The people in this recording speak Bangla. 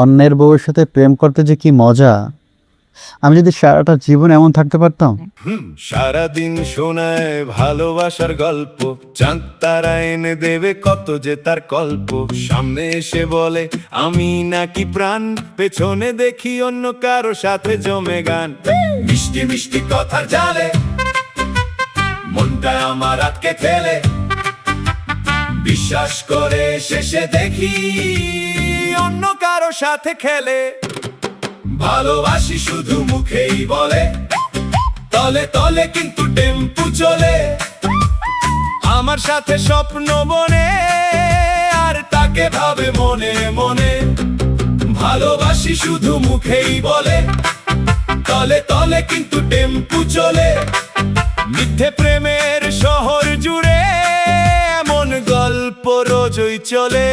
অন্যের বউয়ের সাথে প্রেম করতে যে কি মজা! আমি যদি সারাটা জীবন এমন থাকতে পারতাম। সারাদিন শোনায় ভালোবাসার গল্প, চাঁদ তারা এনে দেবে কত যে তার কল্প। সামনে এসে বলে আমি নাকি প্রাণ, পেছনে দেখি অন্য কারো সাথে জমে গান। মিষ্টি মিষ্টি কথার জালে মনটা আমার আটকে ফেলে, বিশ্বাস করে শেষে দেখি অন্য কারো সাথে খেলে। ভালোবাসি শুধু মুখেই বলে, তলে তলে কিন্তু টেম্পু চলে। আমার সাথে স্বপ্ন বনে আর তাকে ভাবে মনে মনে। ভালোবাসি শুধু মুখেই বলে, তলে তলে কিন্তু টেম্পু চলে। মিথ্যে প্রেমের শহর জুড়ে এমন গল্প রোজই চলে।